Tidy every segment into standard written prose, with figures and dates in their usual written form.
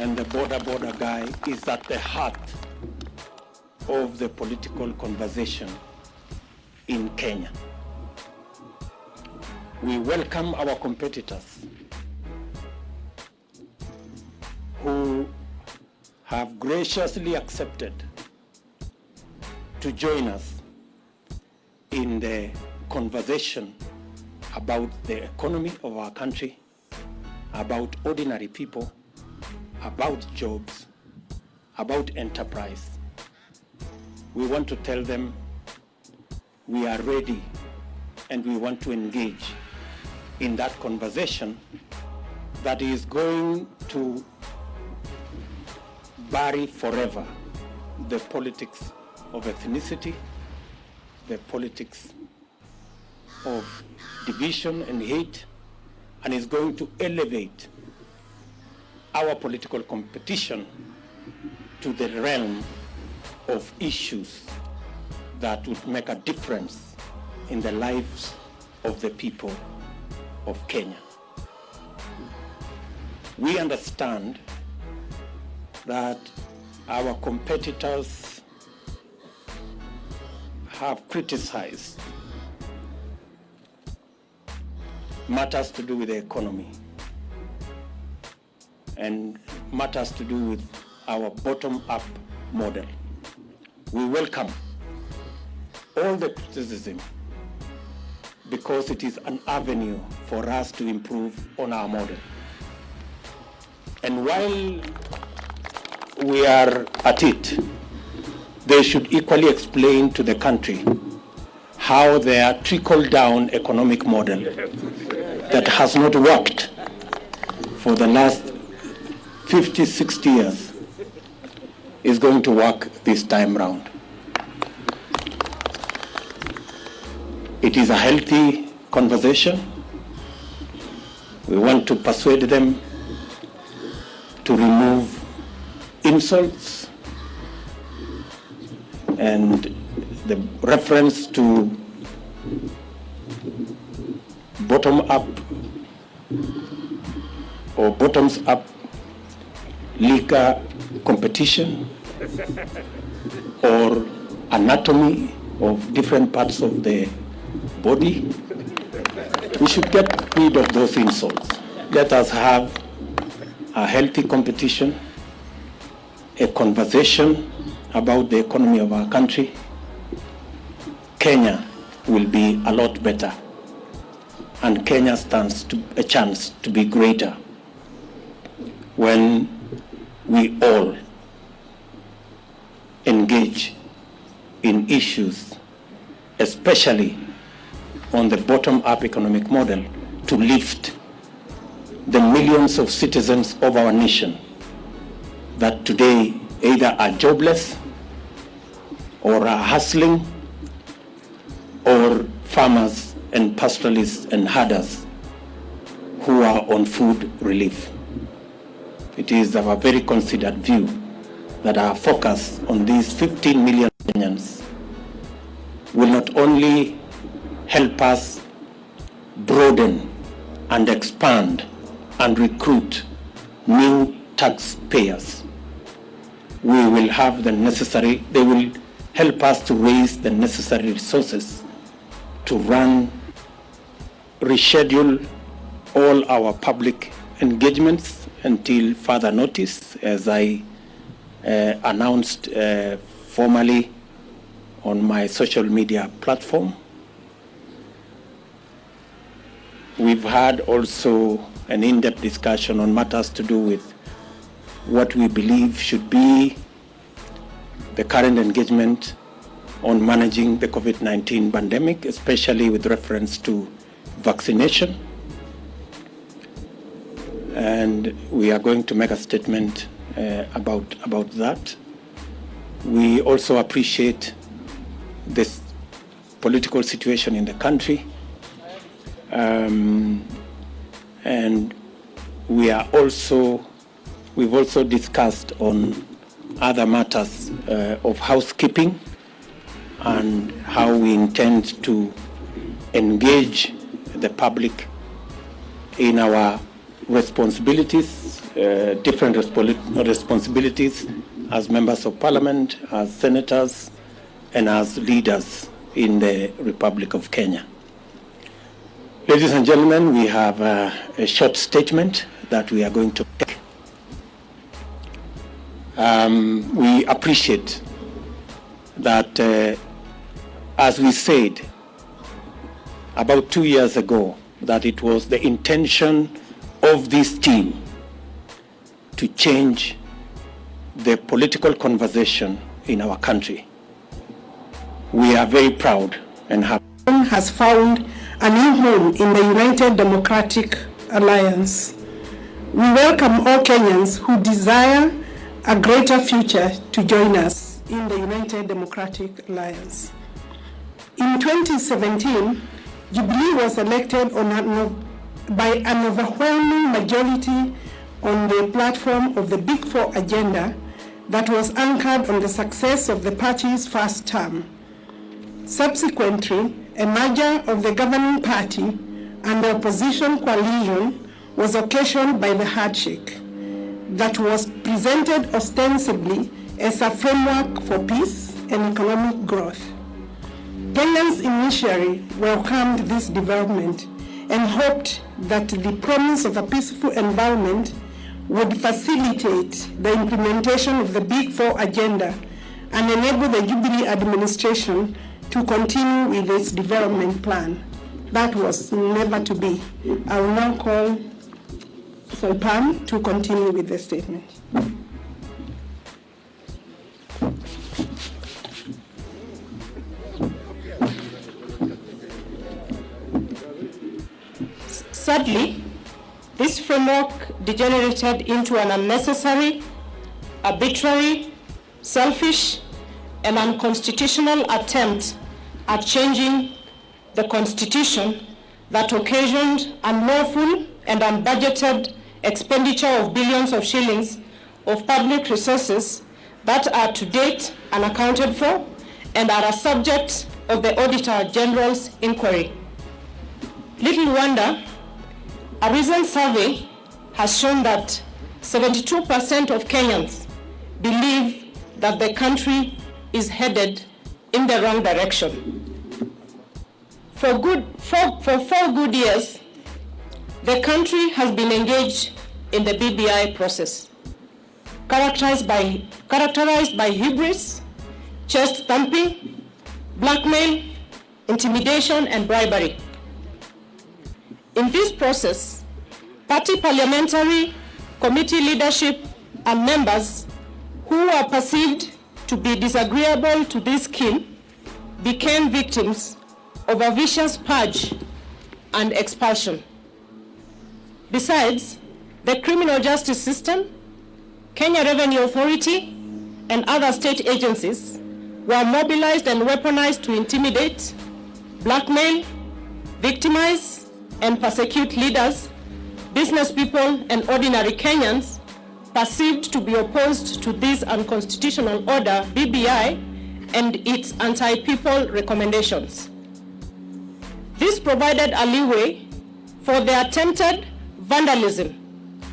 and the border guy is at the heart of the political conversation in Kenya. We welcome our competitors who have graciously accepted to join us in the conversation about the economy of our country, about ordinary people, about jobs, about enterprise. We want to tell them we are ready and we want to engage in that conversation that is going to bury forever the politics of ethnicity, the politics of division and hate, and is going to elevate our political competition to the realm of issues that would make a difference in the lives of the people of Kenya. We understand that our competitors have criticized matters to do with the economy and matters to do with our bottom-up model. We welcome all the criticism because it is an avenue for us to improve on our model. And while we are at it, they should equally explain to the country how their trickle-down economic model that has not worked for the last 50, 60 years is going to work this time round. It is a healthy conversation. We want to persuade them to remove insults and the reference to bottom-up or bottoms-up liquor competition or anatomy of different parts of the body. We should get rid of those insults. Let us have a healthy competition, a conversation about the economy of our country. Kenya will be a lot better, and Kenya stands a chance to be greater when we all engage in issues, especially on the bottom-up economic model, to lift the millions of citizens of our nation that today either are jobless or are hustling, or farmers and pastoralists and herders who are on food relief. It is our very considered view that our focus on these 15 million Kenyans will not only help us broaden and expand and recruit new taxpayers. We will have the necessary, they will help us to raise the necessary resources to reschedule all our public engagements until further notice, as I announced formally on my social media platform. We've had also an in-depth discussion on matters to do with what we believe should be the current engagement on managing the COVID-19 pandemic, especially with reference to vaccination. And we are going to make a statement about that. We also appreciate this political situation in the country. And we've also discussed on other matters of housekeeping and how we intend to engage the public in our responsibilities, different responsibilities as members of parliament, as senators, and as leaders in the Republic of Kenya. Ladies and gentlemen, we have a short statement that we are going to take. We appreciate that, as we said about 2 years ago, that it was the intention of this team to change the political conversation in our country. We are very proud and happy. Has found a new home in the United Democratic Alliance. We welcome all Kenyans who desire a greater future to join us in the United Democratic Alliance. In 2017, Jubilee was elected by an overwhelming majority on the platform of the Big Four agenda that was anchored on the success of the party's first term. Subsequently, a merger of the governing party and the opposition coalition was occasioned by the handshake that was presented ostensibly as a framework for peace and economic growth. Kenyans initially welcomed this development and hoped that the promise of a peaceful environment would facilitate the implementation of the Big Four agenda and enable the Jubilee administration to continue with its development plan. That was never to be. I will now call for Pam to continue with the statement. Sadly, this framework degenerated into an unnecessary, arbitrary, selfish, and unconstitutional attempt at changing the Constitution that occasioned unlawful and unbudgeted expenditure of billions of shillings of public resources that are to date unaccounted for and are a subject of the Auditor General's inquiry. Little wonder, a recent survey has shown that 72% of Kenyans believe that the country is headed in the wrong direction. For 4 good years, the country has been engaged in the BBI process, characterized by hubris, chest thumping, blackmail, intimidation, and bribery. In this process, party parliamentary committee leadership and members who were perceived to be disagreeable to this scheme became victims of a vicious purge and expulsion. Besides, the criminal justice system, Kenya Revenue Authority, and other state agencies were mobilized and weaponized to intimidate, blackmail, victimize, and persecute leaders, business people, and ordinary Kenyans perceived to be opposed to this unconstitutional order, BBI, and its anti-people recommendations. This provided a leeway for the attempted vandalism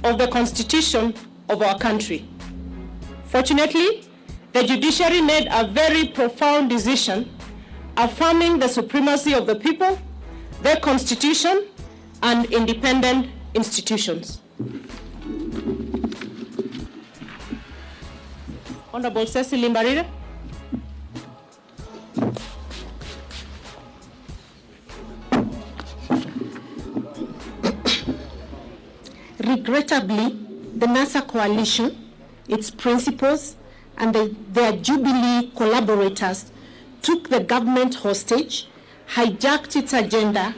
of the Constitution of our country. Fortunately, the judiciary made a very profound decision affirming the supremacy of the people, their Constitution, and independent institutions. Honorable Cecily Mbarire. Regrettably, the NASA coalition, its principals, and their Jubilee collaborators took the government hostage, hijacked its agenda,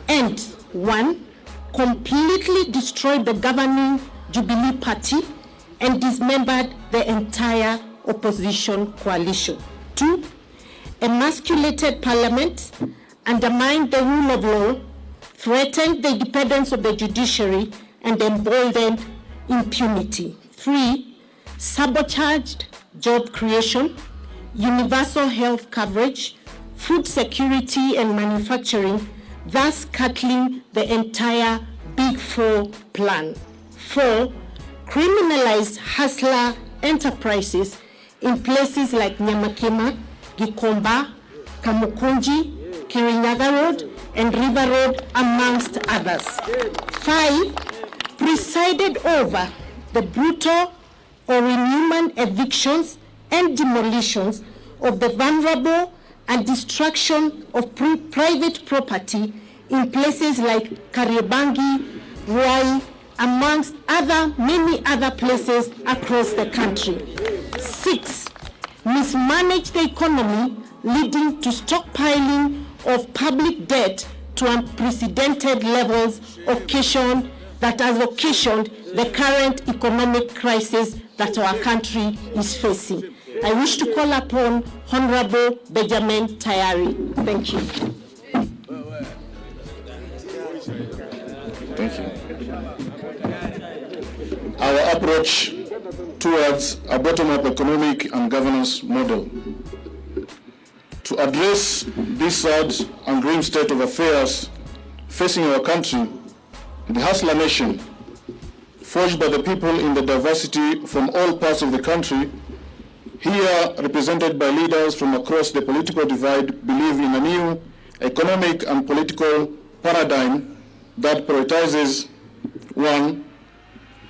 and 1, completely destroyed the governing Jubilee party and dismembered the entire opposition coalition. 2, emasculated parliament, undermined the rule of law, threatened the independence of the judiciary, and emboldened impunity. 3, sabotaged job creation, universal health coverage, food security and manufacturing, thus cutting the entire Big Four plan. 4. Criminalize hustler enterprises in places like Nyamakima, Gikomba, Kamukunji, Kirinyaga Road, and River Road, amongst others. 5. Presided over the brutal or inhuman evictions and demolitions of the vulnerable and destruction of private property in places like Kariobangi, Ruai, amongst many other places across the country. 6. Mismanage the economy, leading to stockpiling of public debt to unprecedented levels that has occasioned the current economic crisis that our country is facing. I wish to call upon Honorable Benjamin Tayari. Thank you. Thank you. Our approach towards a bottom-up economic and governance model. To address this sad and grim state of affairs facing our country, the hustler nation, forged by the people in the diversity from all parts of the country, here represented by leaders from across the political divide, believe in a new economic and political paradigm that prioritizes 1.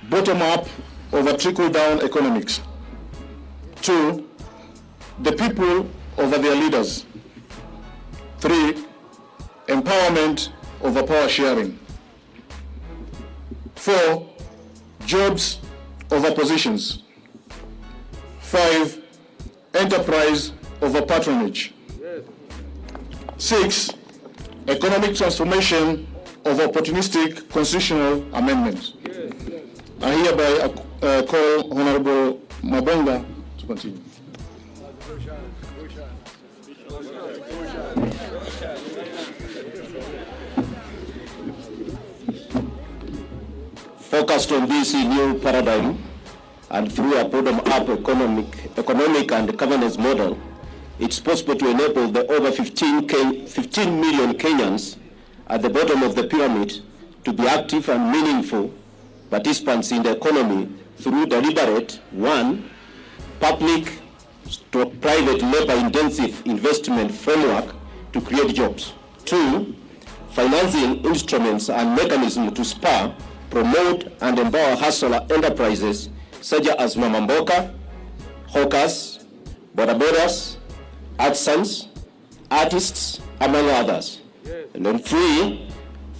Bottom-up over trickle-down economics. 2. The people over their leaders. 3. Empowerment over power sharing. 4. Jobs over positions. 5. Enterprise over patronage. 6. Economic transformation over opportunistic constitutional amendments. I hereby call Honorable Mabonga to continue. Focused on this new paradigm and through a bottom-up economic and governance model, it's possible to enable the over 15 million Kenyans at the bottom of the pyramid to be active and meaningful participants in the economy through deliberate 1. Public/private labor-intensive investment framework to create jobs. 2. Financing instruments and mechanisms to spur, promote, and empower hustler enterprises such as Mama Mboka, hawkers, bodabodas, artisans, artists, among others. And then 3.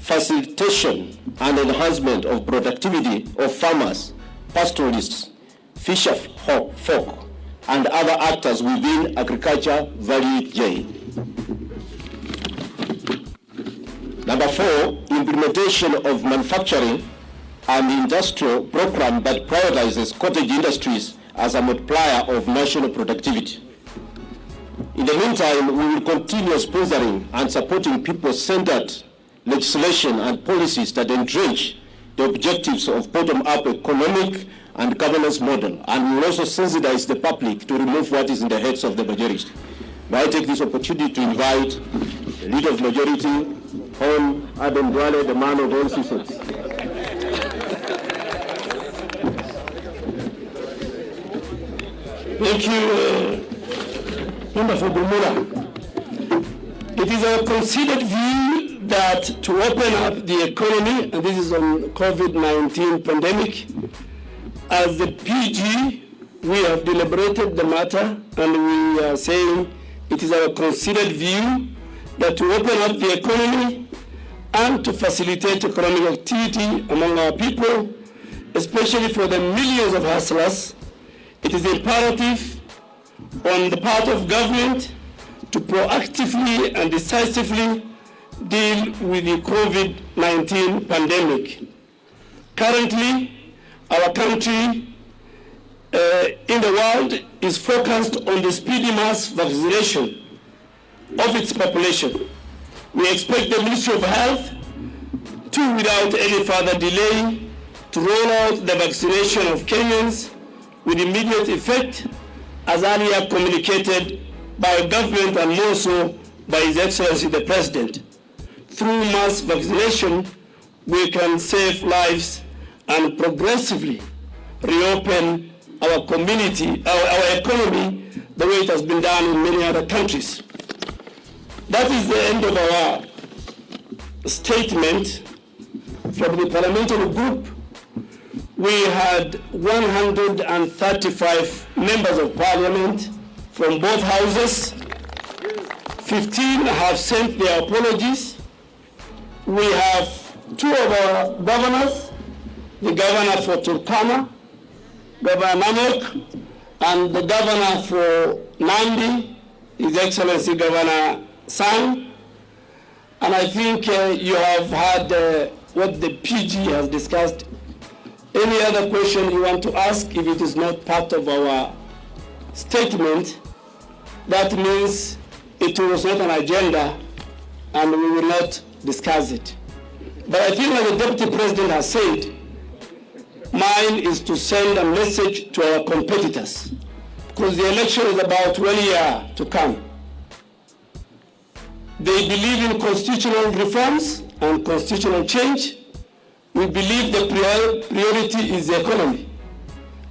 Facilitation and enhancement of productivity of farmers, pastoralists, fisher folk, and other actors within agriculture value chain. 4. Implementation of manufacturing and industrial program that prioritizes cottage industries as a multiplier of national productivity. In the meantime, we will continue sponsoring and supporting people-centered legislation and policies that entrench the objectives of bottom-up economic and governance model, and we will also sensitize the public to remove what is in the heads of the majority. May I take this opportunity to invite the leader of majority, Hon. Adam Duale, the man of all seasons. Thank you, Member for Bumula. It is our considered view that to open up the economy, and this is on COVID-19 pandemic, as the PG, we have deliberated the matter, and we are saying it is our considered view that to open up the economy and to facilitate economic activity among our people, especially for the millions of hustlers, it is imperative on the part of government to proactively and decisively deal with the COVID-19 pandemic. Currently, our country in the world is focused on the speedy mass vaccination of its population. We expect the Ministry of Health to, without any further delay, to roll out the vaccination of Kenyans with immediate effect, as earlier communicated by government and also by His Excellency the President. Through mass vaccination, we can save lives and progressively reopen our community, our economy, the way it has been done in many other countries. That is the end of our statement from the parliamentary group. We had 135 members of parliament from both houses. 15 have sent their apologies. We have 2 of our governors, the governor for Turkana, Governor Namok, and the governor for Nandi, His Excellency Governor Sang. And I think you have had what the PG has discussed. Any other question you want to ask, if it is not part of our statement, that means it was not an agenda and we will not discuss it. But I think, like the Deputy President has said, mine is to send a message to our competitors, because the election is about 1 year to come. They believe in constitutional reforms and constitutional change. We believe the priority is the economy,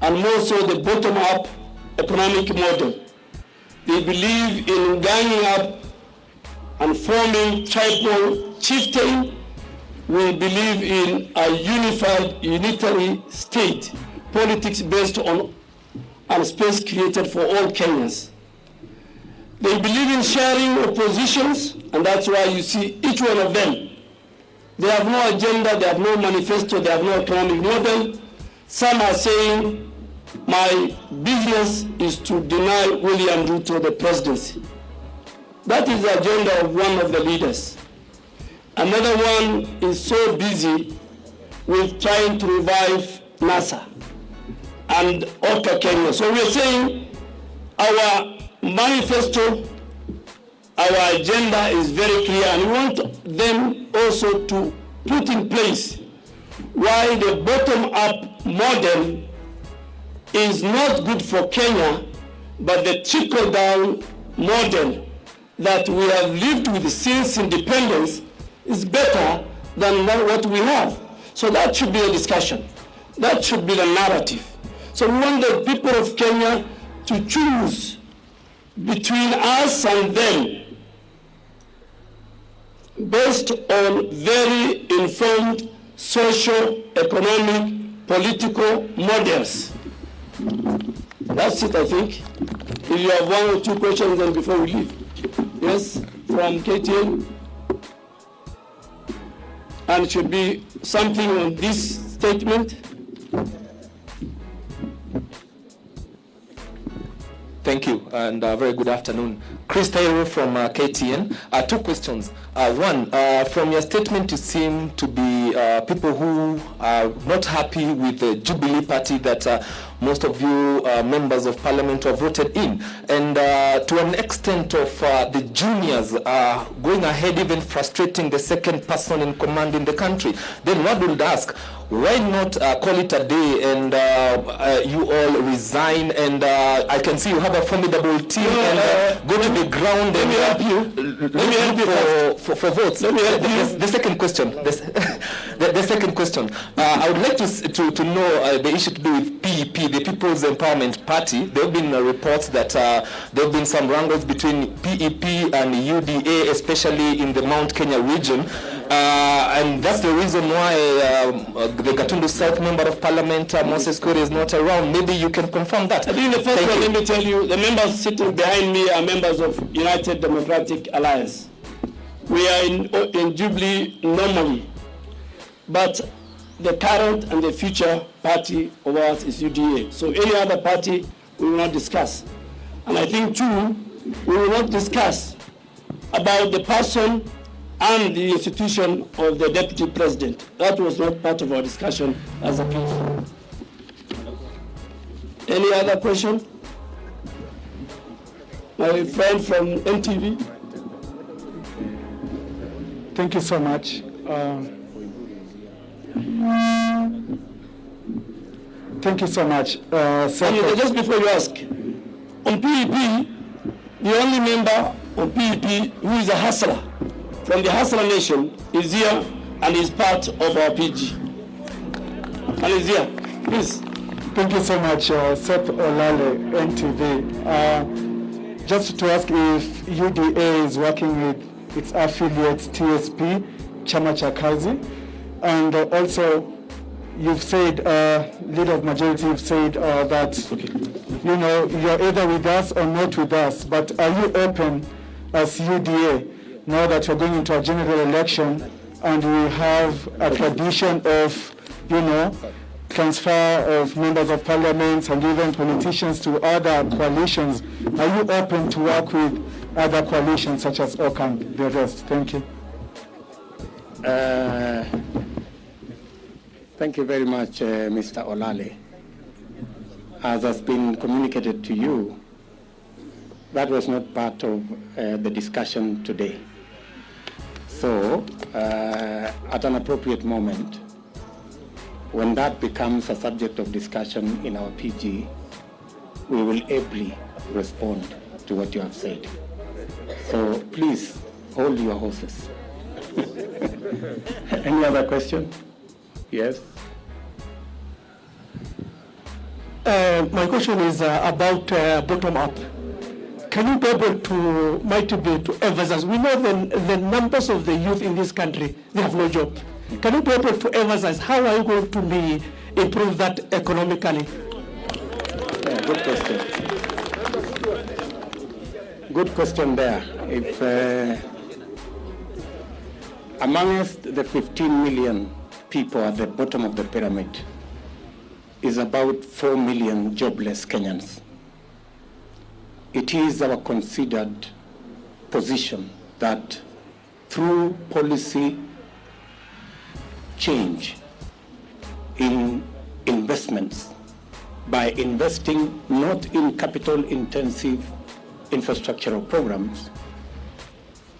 and more so the bottom-up economic model. They believe in ganging up and forming tribal chieftain. We believe in a unified, unitary state, politics based on a space created for all Kenyans. They believe in sharing oppositions, and that's why you see each one of them. They have no agenda, they have no manifesto, they have no economic model. Some are saying, my business is to deny William Ruto the presidency. That is the agenda of one of the leaders. Another one is so busy with trying to revive NASA and Oka Kenya. So we are saying our manifesto, our agenda is very clear, and we want them also to put in place why the bottom-up model is not good for Kenya, but the trickle-down model that we have lived with since independence is better than what we have. So that should be a discussion. That should be the narrative. So we want the people of Kenya to choose between us and them based on very informed social, economic, political models. That's it, I think. If you have 1 or 2 questions, then before we leave. Yes, from KTN. And it should be something on this statement. Thank you, and very good afternoon. Chris Tairo from KTN. 2 questions. One, from your statement, you seem to be people who are not happy with the Jubilee Party that most of you members of parliament have voted in. And to an extent of the juniors going ahead, even frustrating the second person in command in the country. Then one would ask, why not call it a day and you all resign, and I can see you have a formidable team, and go to the ground and let me help you for votes. Let me help you. The second question. The second question. I would like to know the issue to do with PEP, the People's Empowerment Party. There have been reports that there have been some wrangles between PEP and UDA, especially in the Mount Kenya region. And that's the reason why the Gatundu South Member of Parliament, Moses Kuri, is not around. Maybe you can confirm that. I think the first one, let me tell you, the members sitting behind me are members of United Democratic Alliance. We are in Jubilee normally, but the current and the future party of ours is UDA. So any other party we will not discuss. And I think too, we will not discuss about the person and the institution of the Deputy President. That was not part of our discussion as a people. Any other question? My friend from NTV. Thank you so much. Thank you so much. Just before you ask, on PEP, the only member on PEP who is a hustler from the Hustler Nation is here, and is part of our PG. Alizia, please. Thank you so much, Seth Olale, NTV. Just to ask if UDA is working with its affiliates, TSP, Chama cha Kazi, and also you've said, Leader of Majority, you've said that, you know, you're either with us or not with us, but are you open as UDA, now that you're going into a general election and we have a tradition of, you know, transfer of members of parliament and even politicians to other coalitions, are you open to work with other coalitions such as OCA and the rest? Thank you. Thank you very much, Mr. Olale. As has been communicated to you, that was not part of the discussion today. So, at an appropriate moment, when that becomes a subject of discussion in our PG, we will ably respond to what you have said. So please, hold your horses. Any other question? Yes? My question is about bottom-up. Can you be able to motivate to emphasize? We know the numbers of the youth in this country, they have no job. Can you be able to emphasize how are you going to improve that economically? Yeah, good question. Good question there. If amongst the 15 million people at the bottom of the pyramid is about 4 million jobless Kenyans. It is our considered position that through policy change in investments, by investing not in capital-intensive infrastructural programs,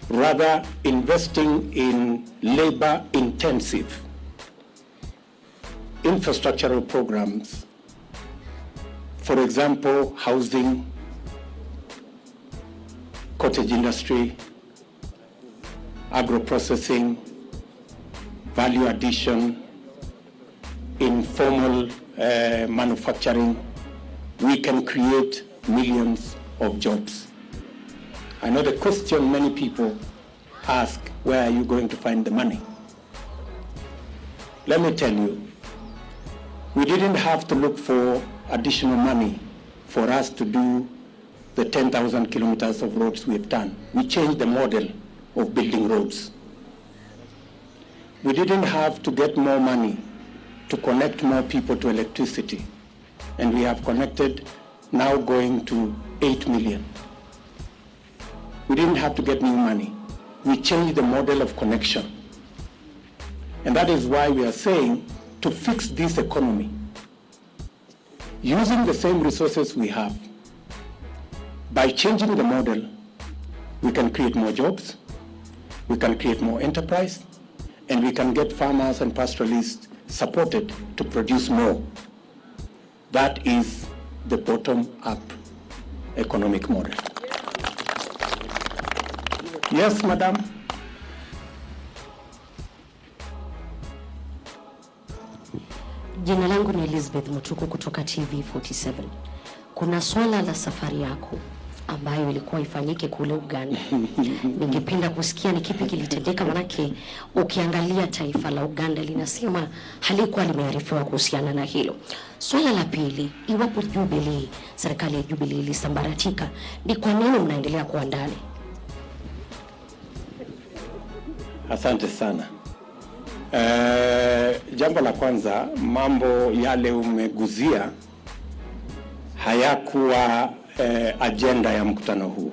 rather investing in labor-intensive infrastructural programs, for example, housing, cottage industry, agro-processing, value addition, informal manufacturing, we can create millions of jobs. I know the question many people ask, where are you going to find the money? Let me tell you, we didn't have to look for additional money for us to do the 10,000 kilometers of roads we've done. We changed the model of building roads. We didn't have to get more money to connect more people to electricity. And we have connected, now going to 8 million. We didn't have to get new money. We changed the model of connection. And that is why we are saying to fix this economy, using the same resources we have, by changing the model, we can create more jobs, we can create more enterprise, and we can get farmers and pastoralists supported to produce more. That is the bottom-up economic model. Yes, madam? Jina langu ni Elizabeth Mutuku kutoka TV47. Kuna swala la safari yako ambayo ilikuwa ifanyike kule Uganda. Ningependa kusikia ni kipi kilitendeka, manake ukiangalia taifa la Uganda linasema halikuwa limearifiwa kuhusiana na hilo. Swala la pili, iwapo Jubilee, serikali ya Jubilee ilisambaratika, ni kwa nini mnaendelea kuwa ndani? Asante sana. Jambo la kwanza, mambo yale umeguzia hayakuwa agenda ya mkutano huu,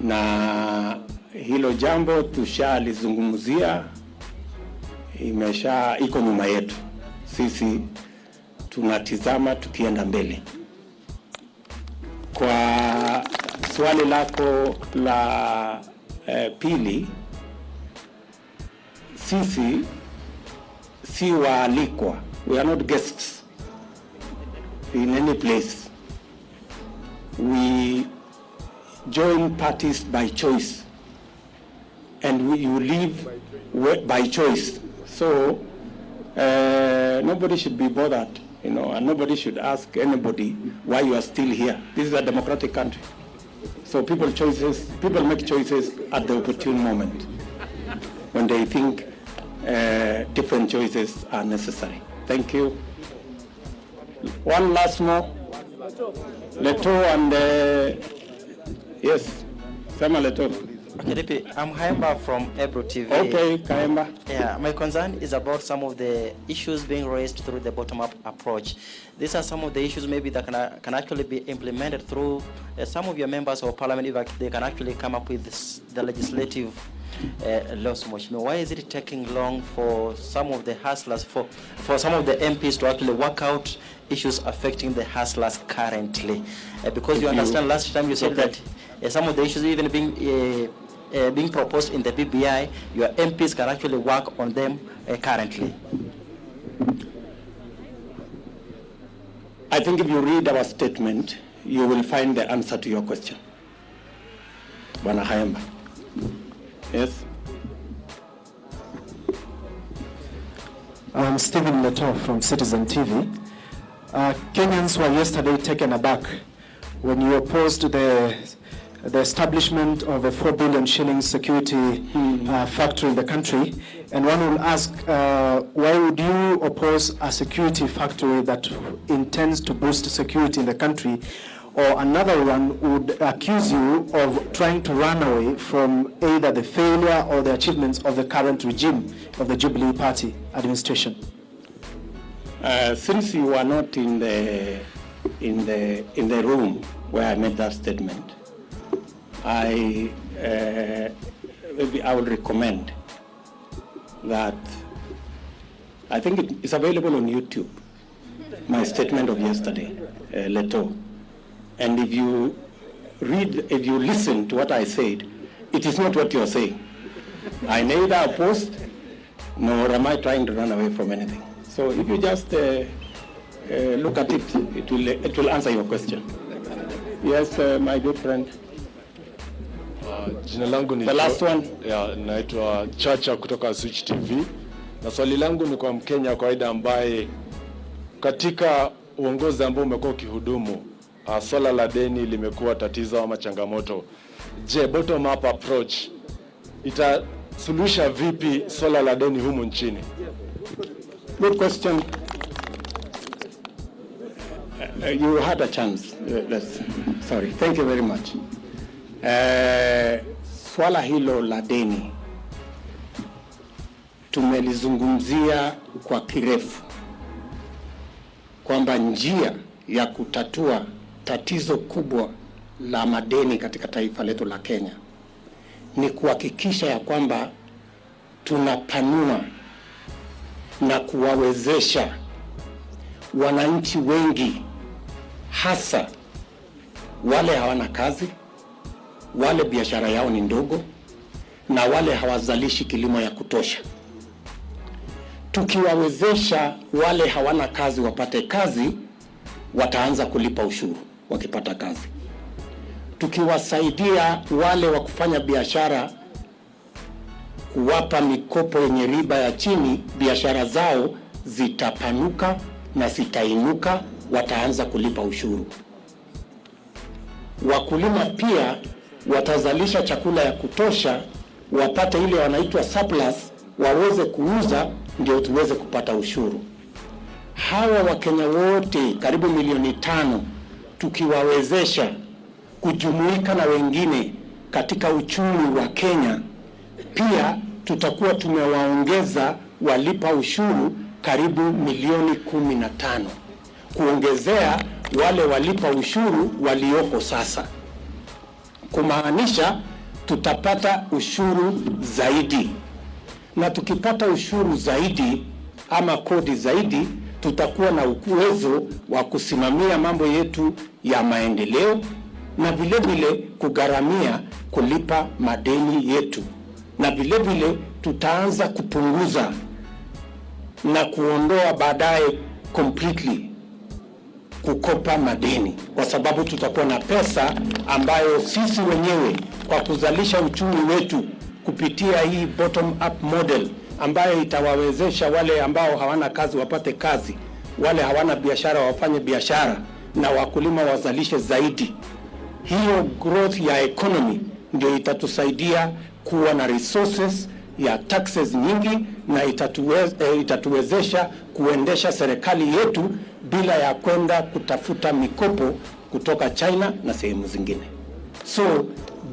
na hilo jambo tushalizungumzia, iko nyuma yetu. Sisi tunatizama tukienda mbele. Kwa swali lako la pili, sisi si waalikwa. We are not guests in any place. We join parties by choice and you live by choice. So nobody should be bothered, and nobody should ask anybody why you are still here. This is a democratic country. So people make choices at the opportune moment when they think different choices are necessary. Thank you. One last more. Leto and yes, Sama Leto. Okay, DP, I'm Kaemba from Ebro TV. Okay, Kaemba. Yeah, my concern is about some of the issues being raised through the bottom-up approach. These are some of the issues maybe that can actually be implemented through some of your members of parliament, if they can actually come up with the legislative laws. Why is it taking long for some of the hustlers, for some of the MPs to actually work out issues affecting the hustlers currently? Because you understand, last time you said that some of the issues even being proposed in the BBI, your MPs can actually work on them currently. I think if you read our statement, you will find the answer to your question. Bwana Kaemba. Yes? I'm Stephen Leto from Citizen TV. Kenyans were yesterday taken aback when you opposed the establishment of a 4 billion shilling security factory in the country. And one will ask, why would you oppose a security factory that intends to boost security in the country? Or another one would accuse you of trying to run away from either the failure or the achievements of the current regime of the Jubilee Party administration. Since you are not in the room where I made that statement, maybe I would recommend that. I think it's available on YouTube, my statement of yesterday, Leto. And if you listen to what I said, it is not what you're saying. I neither opposed nor am I trying to run away from anything. So if you just look at it, it will answer your question. Yes, my good friend. Jina langu ni the last one. Naitwa Chacha kutoka Switch TV. Na swali langu ni kwa Mkenya kawaida ambaye katika uongozi ambao umekuwa ukihudumu, swala la deni limekuwa tatizo ama changamoto. Je, bottom up approach itasuluhisha vipi swala la deni humu nchini? Good question. You had a chance. Sorry. Thank you very much. Swala hilo la deni tumelizungumzia kwa kirefu kwamba njia ya kutatua tatizo kubwa la madeni katika taifa letu la Kenya ni kuhakikisha ya kwamba tunapanua na kuwawezesha wananchi wengi, hasa wale hawana kazi, wale biashara yao ni ndogo, na wale hawazalishi kilimo ya kutosha. Tukiwawezesha wale hawana kazi wapate kazi, wataanza kulipa ushuru wakipata kazi. Tukiwasaidia wale wa kufanya biashara, kuwapa mikopo yenye riba ya chini, biashara zao zitapanuka na zitainuka, wataanza kulipa ushuru. Wakulima pia watazalisha chakula ya kutosha, wapate ile wanaitwa surplus, waweze kuuza, ndio tuweze kupata ushuru. Hawa Wakenya wote karibu milioni 5 tukiwawezesha kujumuika na wengine katika uchumi wa Kenya, pia tutakuwa tumewaongeza walipa ushuru karibu milioni 15, kuongezea wale walipa ushuru walioko sasa. Kumaanisha tutapata ushuru zaidi, na tukipata ushuru zaidi ama kodi zaidi, tutakuwa na uwezo wa kusimamia mambo yetu ya maendeleo na vile vile kugharamia kulipa madeni yetu, na vile vile tutaanza kupunguza na kuondoa baadaye completely kukopa madeni, kwa sababu tutakuwa na pesa ambayo sisi wenyewe kwa kuzalisha uchumi wetu kupitia hii bottom up model ambayo itawawezesha wale ambao hawana kazi wapate kazi, wale hawana biashara wafanye biashara, na wakulima wazalishe zaidi. Hiyo growth ya economy ndio itatusaidia kuwa na resources ya taxes nyingi, na itatuwezesha kuendesha serikali yetu bila ya kwenda kutafuta mikopo kutoka China na sehemu zingine. So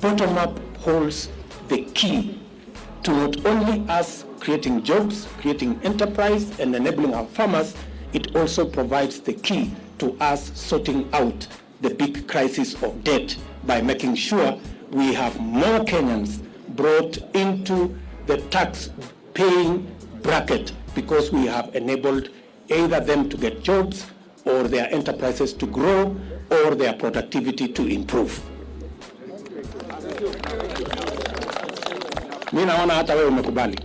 bottom up holds the key to not only us creating jobs, creating enterprise and enabling our farmers, it also provides the key to us sorting out the big crisis of debt by making sure we have more Kenyans brought into the tax-paying bracket, because we have enabled either them to get jobs or their enterprises to grow or their productivity to improve. Mimi naona hata wewe umekubali.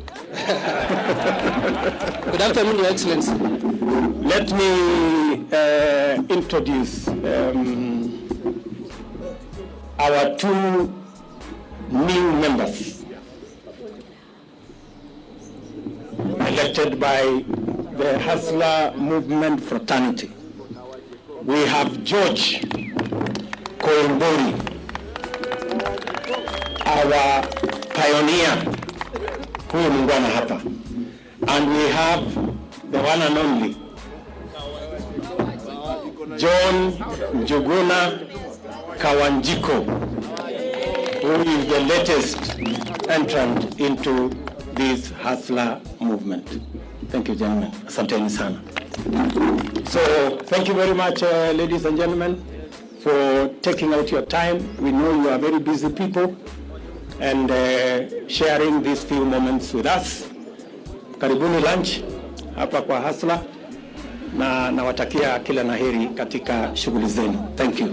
Good afternoon, Your Excellency. Let me introduce our two new members elected by the Hustler Movement Fraternity. We have George Koimbori, our pioneer, huyu mungwana hapa, and we have the one and only John Njuguna Kawanjiko, who is the latest entrant into this Hustler movement. Thank you, gentlemen. Asanteni sana. So, thank you very much, ladies and gentlemen, for taking out your time. We know you are very busy people, and sharing these few moments with us. Karibuni lunch hapa kwa Hustler, na nawatakia kila laheri katika shughuli zenu. Thank you.